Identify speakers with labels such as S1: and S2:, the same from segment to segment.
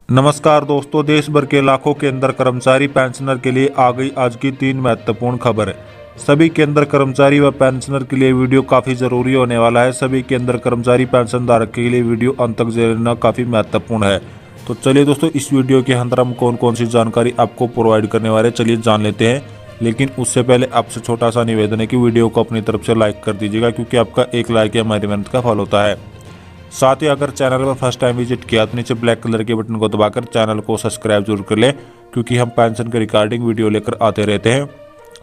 S1: नमस्कार दोस्तों, देश भर के लाखों केंद्र कर्मचारी पेंशनर के लिए आ गई आज की 3 महत्वपूर्ण खबर। सभी केंद्र कर्मचारी व पेंशनर के लिए वीडियो काफी जरूरी होने वाला है। सभी केंद्र कर्मचारी पेंशन धारक के लिए वीडियो अंत तक देखना काफी महत्वपूर्ण है। तो चलिए दोस्तों, इस वीडियो के अंदर हम कौन कौन सी जानकारी आपको प्रोवाइड करने वाले चलिए जान लेते हैं। लेकिन उससे पहले आपसे छोटा सा निवेदन है कि वीडियो को अपनी तरफ से लाइक कर दीजिएगा, क्योंकि आपका एक लाइक ही हमारी मेहनत का फल होता है। साथ ही अगर चैनल पर फर्स्ट टाइम विजिट किया तो नीचे ब्लैक कलर के बटन को दबाकर चैनल को सब्सक्राइब जरूर कर लें, क्योंकि हम पेंशन के रिगार्डिंग वीडियो लेकर आते रहते हैं।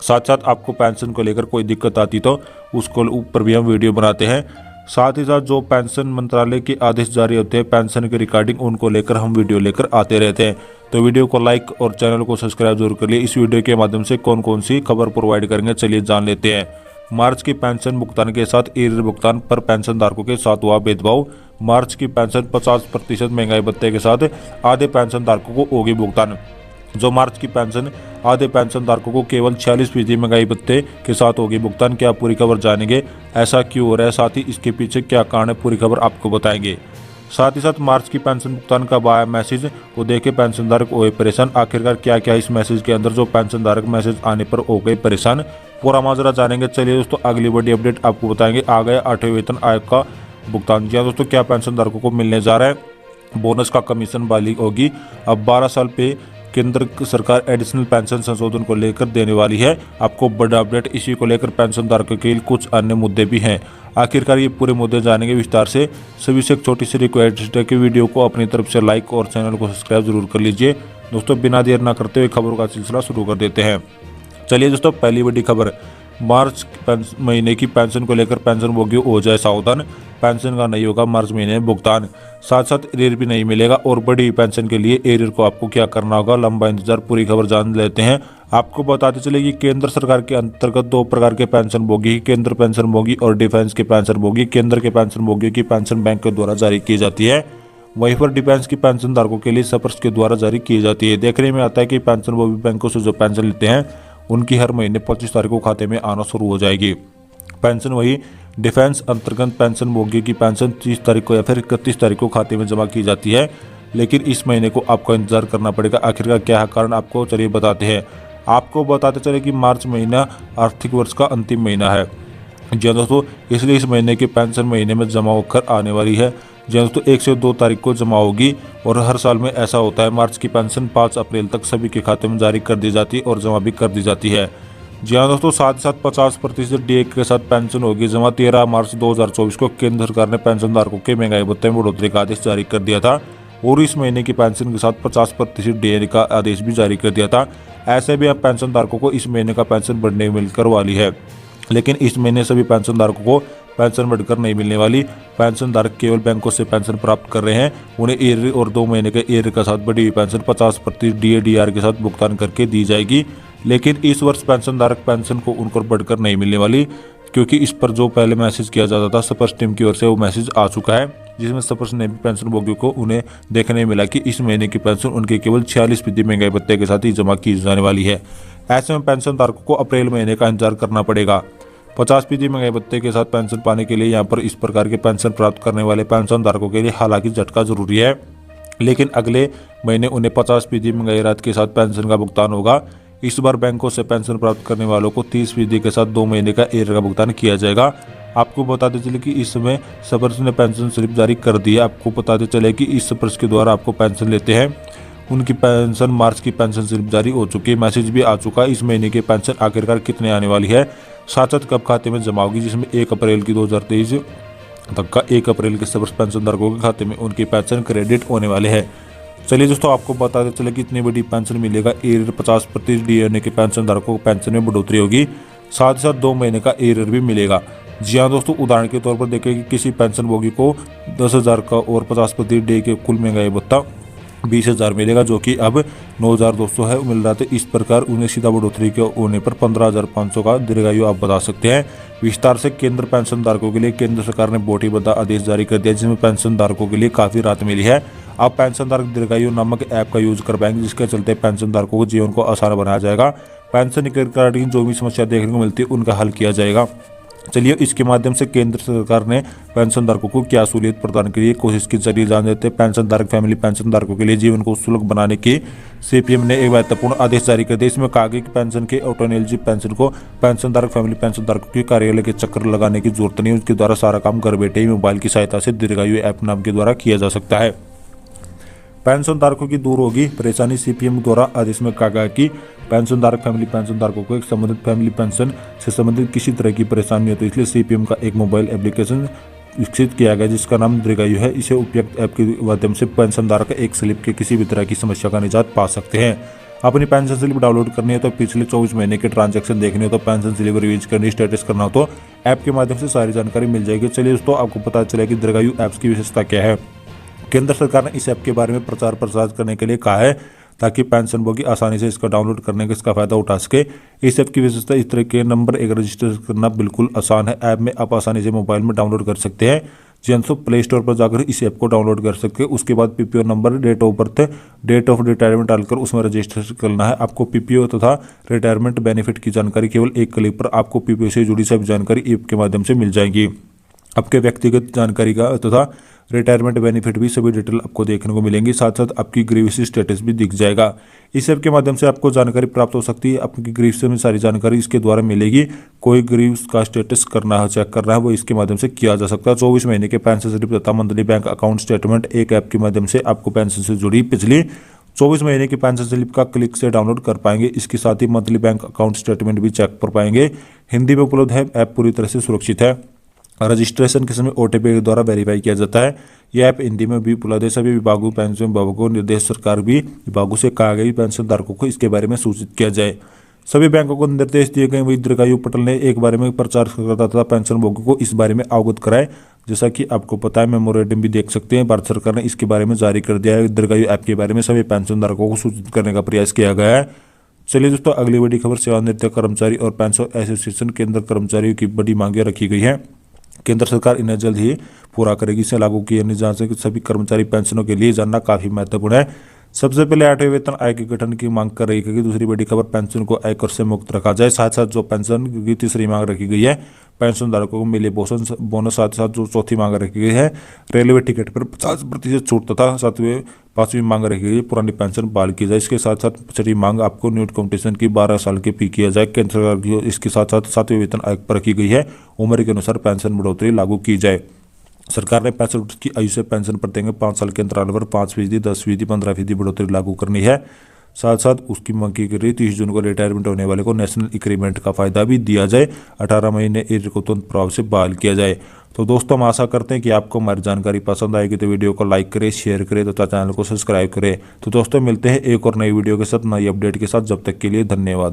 S1: साथ साथ आपको पेंशन को लेकर कोई दिक्कत आती तो उसको ऊपर भी हम वीडियो बनाते हैं। साथ ही साथ जो पेंशन मंत्रालय के आदेश जारी होते हैं पेंशन के रिगार्डिंग, उनको लेकर हम वीडियो लेकर आते रहते हैं। तो वीडियो को लाइक और चैनल को सब्सक्राइब जरूर कर लिए। इस वीडियो के माध्यम से कौन कौन सी खबर प्रोवाइड करेंगे चलिए जान लेते हैं। मार्च की पेंशन भुगतान के साथ एरियर भुगतान पर पेंशन धारकों के साथ हुआ भेदभाव। मार्च की पेंशन 50% महंगाई भत्ते के साथ आधे पेंशन धारकों को होगी भुगतान। जो मार्च की पेंशन आधे पेंशन धारकों को केवल 46% महंगाई भत्ते के साथ होगी भुगतान। क्या पूरी खबर जानेंगे, ऐसा क्यों हो रहा है, साथ ही इसके पीछे क्या कारण है, पूरी खबर आपको बताएंगे। साथ ही साथ मार्च की पेंशन भुगतान का आया मैसेज को देखे पेंशन धारक हुए परेशान। आखिरकार क्या क्या इस मैसेज के अंदर जो पेंशन धारक मैसेज आने पर हो गए परेशान, पूरा माजरा जानेंगे। चलिए दोस्तों, अगली बड़ी अपडेट आपको बताएंगे। आ गया 8वें वेतन आयोग का भुगतान। जी हाँ दोस्तों, क्या पेंशन धारकों को मिलने जा रहा है बोनस का कमीशन बहाली होगी। अब 12 साल पे केंद्र सरकार एडिशनल पेंशन संशोधन को लेकर देने वाली है आपको बड़ा अपडेट। इसी को लेकर पेंशन धारकों के लिए कुछ अन्य मुद्दे भी हैं। आखिरकार ये पूरे मुद्दे जानेंगे विस्तार से। सभी से एक छोटी सी रिक्वेस्ट है कि वीडियो को अपनी तरफ से लाइक और चैनल को सब्सक्राइब जरूर कर लीजिए। दोस्तों, बिना देर ना करते हुए खबरों का सिलसिला शुरू कर देते हैं। चलिए दोस्तों, पहली बड़ी खबर, मार्च महीने की पेंशन को लेकर पेंशन भोगी हो जाए सावधान। पेंशन का नहीं होगा मार्च महीने में भुगतान, साथ साथ एरियर भी नहीं मिलेगा। और बड़ी पेंशन के लिए एरियर को आपको क्या करना होगा, लंबा इंतजार, पूरी खबर जान लेते हैं। आपको बताते चले कि केंद्र सरकार के अंतर्गत 2 प्रकार के पेंशन भोगी, केंद्र पेंशन भोगी और डिफेंस के पेंशन भोगी। केंद्र के पेंशन भोगी की पेंशन बैंक के द्वारा जारी की जाती है, वहीं पर डिफेंस की पेंशन धारकों के लिए सपर्श के द्वारा जारी की जाती है। देखने में आता है कि पेंशन भोगी बैंकों से जो पेंशन लेते हैं उनकी हर महीने 25 तारीख को खाते में आना शुरू हो जाएगी पेंशन। वही डिफेंस अंतर्गत पेंशन भोगी की पेंशन 30 तारीख को या फिर 31 तारीख को खाते में जमा की जाती है। लेकिन इस महीने को आपको इंतजार करना पड़ेगा। आखिरकार क्या है कारण, आपको चलिए बताते हैं। आपको बताते चले कि मार्च महीना आर्थिक वर्ष का अंतिम महीना है। जी हाँ दोस्तों, इसलिए इस महीने की पेंशन महीने में जमा होकर आने वाली है। जी हाँ दोस्तों, 1 से 2 तारीख को जमा होगी और हर साल में ऐसा होता है। मार्च की पेंशन 5 अप्रैल तक सभी के खाते में जारी कर दी जाती है और जमा भी कर दी जाती है। जी हाँ दोस्तों, साथ ही साथ 50% डीए के साथ पेंशन होगी जमा। 13 मार्च 2024 को केंद्र सरकार ने पेंशन धारकों के महंगाई भत्ते में बढ़ोतरी का आदेश जारी कर दिया था और इस महीने की पेंशन के साथ 50% डीए का आदेश भी जारी कर दिया था। ऐसे भी अब पेंशन धारकों को इस महीने का पेंशन बढ़ने मिलकर वाली है। लेकिन इस महीने सभी पेंशन धारकों को पेंशन बढ़कर नहीं मिलने वाली। पेंशन धारक केवल बैंकों से पेंशन प्राप्त कर रहे हैं, उन्हें एरियर और 2 महीने के एरियर के साथ बढ़ी हुई पेंशन 50% डीए के साथ भुगतान करके दी जाएगी। लेकिन इस वर्ष पेंशन धारक पेंशन को उनको बढ़कर नहीं मिलने वाली, क्योंकि इस पर जो पहले मैसेज किया जाता था सपर्श टीम की ओर से, वो मैसेज आ चुका है, जिसमें सपर्श ने भी पेंशन भोगियों को उन्हें देखने मिला कि इस महीने की पेंशन उनके केवल 46% महंगाई भत्ते के साथ ही जमा की जाने वाली है। ऐसे में पेंशन धारकों को अप्रैल महीने का इंतजार करना पड़ेगा। 50% महंगाई भत्ते के साथ पेंशन पाने के लिए यहाँ पर इस प्रकार के पेंशन प्राप्त करने वाले पेंशन धारकों के लिए हालांकि झटका जरूरी है। लेकिन अगले महीने उन्हें 50% महंगाई राहत के साथ पेंशन का भुगतान होगा। इस बार बैंकों से पेंशन प्राप्त करने वालों को 30% के साथ 2 महीने का एरियर का भुगतान किया जाएगा। आपको बताते चले कि इस समय सपर्श ने पेंशन स्लिप जारी कर दी है। आपको बताते चले कि इस सपर्श के द्वारा आपको पेंशन लेते हैं उनकी पेंशन मार्च की पेंशन स्लिप जारी हो चुकी है, मैसेज भी आ चुका है। इस महीने की पेंशन आखिरकार कितने आने वाली है, साथ साथ कब खाते में जमा होगी, जिसमें 1 अप्रैल की 2023 तक का 1 अप्रैल के सपर्श पेंशन धारकों के खाते में उनकी पेंशन क्रेडिट होने वाले हैं। चलिए दोस्तों, आपको बताते चले कि इतनी बड़ी पेंशन मिलेगा। एरियर 50% डीए के पेंशन धारकों को पेंशन में बढ़ोतरी होगी, साथ ही साथ 2 महीने का एरियर भी मिलेगा। जी हाँ दोस्तों, उदाहरण के तौर पर देखें कि किसी पेंशन भोगी को 10,000 का और 50% डीए के कुल महंगाई भत्ता 20,000 मिलेगा, जो कि अब 9,200 है मिल रहा था। इस प्रकार उन्हें सीधा बढ़ोतरी के होने पर 15,500 का दीर्घायु आप बता सकते हैं। विस्तार से केंद्र पेंशन धारकों के लिए केंद्र सरकार ने बोटी बद्धा आदेश जारी कर दिया, जिसमें पेंशन धारकों के लिए काफी राहत मिली है। अब पेंशन धारक दीर्घायु नामक ऐप का यूज कर पाएंगे, जिसके चलते पेंशन धारकों को जीवन को आसान बनाया जाएगा। पेंशन रिगार्डिंग जो भी समस्या देखने को मिलती है उनका हल किया जाएगा। चलिए इसके माध्यम से केंद्र सरकार ने पेंशनधारकों को क्या सहूलियत प्रदान की है कोशिश के जरिए जान देते हैं। पेंशनधारक फैमिली पेंशनधारकों के लिए जीवन को सुलभ बनाने की सीपीएम ने एक महत्वपूर्ण आदेश जारी कर दिया। इसमें कहा गया कि पेंशन के ऑटो एलिजिबल पेंशन को पेंशनधारक फैमिली पेंशनधारकों के कार्यालय के चक्कर लगाने की जरूरत नहीं है। उसके द्वारा सारा काम घर बैठे ही मोबाइल की सहायता से दीर्घायु ऐप नाम के द्वारा किया जा सकता है। पेंशनधारकों की दूर होगी परेशानी। सीपीएम द्वारा आदेश में कहा गया कि पेंशनधारक फैमिली पेंशनधारकों को एक संबंधित फैमिली पेंशन से संबंधित किसी तरह की परेशानी होती है, इसलिए सीपीएम का एक मोबाइल एप्लीकेशन विकसित किया गया जिसका नाम दीर्घायु है। इसे उपयुक्त ऐप के माध्यम से पेंशनधारक एक स्लिप के किसी भी तरह की समस्या का निजात पा सकते हैं। अपनी पेंशन स्लिप डाउनलोड करनी है तो पिछले 24 महीने के ट्रांजैक्शन देखने हो तो पेंशन स्लिप रिवीज करनी स्टेटस करना हो तो ऐप के माध्यम से सारी जानकारी मिल जाएगी। चलिए दोस्तों आपको पता चलेगा कि दीर्घायु ऐप्स की विशेषता क्या है। केंद्र सरकार ने इस ऐप के बारे में प्रचार प्रसार करने के लिए कहा है ताकि पेंशनभोगी आसानी से इसका डाउनलोड करने का इसका फायदा उठा सके। इस ऐप की विशेषता इस तरह के नंबर एक रजिस्टर करना बिल्कुल आसान है। ऐप में आप आसानी से मोबाइल में डाउनलोड कर सकते हैं। जिनको प्ले स्टोर पर जाकर इस ऐप को डाउनलोड कर सकते हैं। उसके बाद PPO number, date of birth, date of retirement डालकर उसमें रजिस्टर करना है। आपको पीपीओ तथा रिटायरमेंट बेनिफिट की जानकारी केवल एक क्लिक पर आपको पीपीओ से जुड़ी सभी जानकारी ऐप के माध्यम से मिल जाएगी। आपके व्यक्तिगत जानकारी का तथा रिटायरमेंट बेनिफिट भी सभी डिटेल आपको देखने को मिलेंगी। साथ साथ आपकी ग्रीवेंस स्टेटस भी दिख जाएगा। इस ऐप के माध्यम से आपको जानकारी प्राप्त हो सकती है। आपकी ग्रीवेंस में सारी जानकारी इसके द्वारा मिलेगी। कोई ग्रीवेंस का स्टेटस करना है, चेक करना है, वो इसके माध्यम से किया जा सकता है। 24 महीने के पेंशन स्लिप तथा मंथली बैंक अकाउंट स्टेटमेंट एक ऐप के माध्यम से आपको पेंशन से जुड़ी पिछली 24 महीने की पेंशन स्लिप का क्लिक से डाउनलोड कर पाएंगे। इसके साथ ही मंथली बैंक अकाउंट स्टेटमेंट भी चेक कर पाएंगे। हिंदी में उपलब्ध है। ऐप पूरी तरह से सुरक्षित है। रजिस्ट्रेशन के समय ओटीपी के द्वारा वेरीफाई किया जाता है। यह ऐप हिंदी में भी उपलब्ध है। सभी विभागों पेंशन विभागों को निर्देश सरकार भी विभागों से कहा गया पेंशन धारकों को इसके बारे में सूचित किया जाए। सभी बैंकों को निर्देश दिए गए। वही दीर्घायु पटल ने एक बारे में प्रचार करता था पेंशन भोगियों को इस बारे में अवगत कराए। जैसा कि आपको पता है मेमोरेंडम भी देख सकते हैं। भारत सरकार ने इसके बारे में जारी कर दिया है। दीर्घायु ऐप के बारे में सभी पेंशन धारकों को सूचित करने का प्रयास किया गया है। चलिए दोस्तों अगली बड़ी खबर सेवानिवृत्त कर्मचारी और पेंशन एसोसिएशन केंद्र कर्मचारियों की बड़ी मांगे रखी गई है। केंद्र सरकार इन्हें जल्द ही पूरा करेगी। इसे लागू किए नहीं जा सकते सभी कर्मचारी पेंशनों के लिए जानना काफी महत्वपूर्ण है। सबसे पहले 8वें वेतन आयोग के गठन की मांग कर रही है। दूसरी बड़ी खबर पेंशन को आयकर से मुक्त रखा जाए। साथ साथ जो पेंशन की तीसरी मांग रखी गई है पेंशन धारकों को मिले बोनस। साथ साथ जो चौथी मांग रखी गई है रेलवे टिकट पर 50% छूट तथा पांचवी मांग रखी गई है पुरानी पेंशन बहाल की जाए। इसके साथ साथ छठी मांग आपको न्यूट कॉम्पिटिशन की 12 साल की फी किया जाए। केंद्र सरकार की इसके साथ साथ 7वें वेतन आयोग पर रखी गई है उम्र के अनुसार पेंशन बढ़ोतरी लागू की जाए। सरकार ने 65 वर्ष की आयु से पेंशन पर देंगे 5 साल के अंतराल पर 5%, 10%, 15% बढ़ोतरी लागू करनी है। साथ साथ उसकी मांग की गई 30 जून को रिटायरमेंट होने वाले को नेशनल इंक्रीमेंट का फायदा भी दिया जाए। 18 महीने एज को तुरंत प्रभाव से बहाल किया जाए। तो दोस्तों हम आशा करते हैं कि आपको हमारी जानकारी पसंद आएगी तो वीडियो को लाइक करें, शेयर करें तथा चैनल को सब्सक्राइब करें। तो दोस्तों मिलते हैं एक और नई वीडियो के साथ, नई अपडेट के साथ। जब तक के लिए धन्यवाद।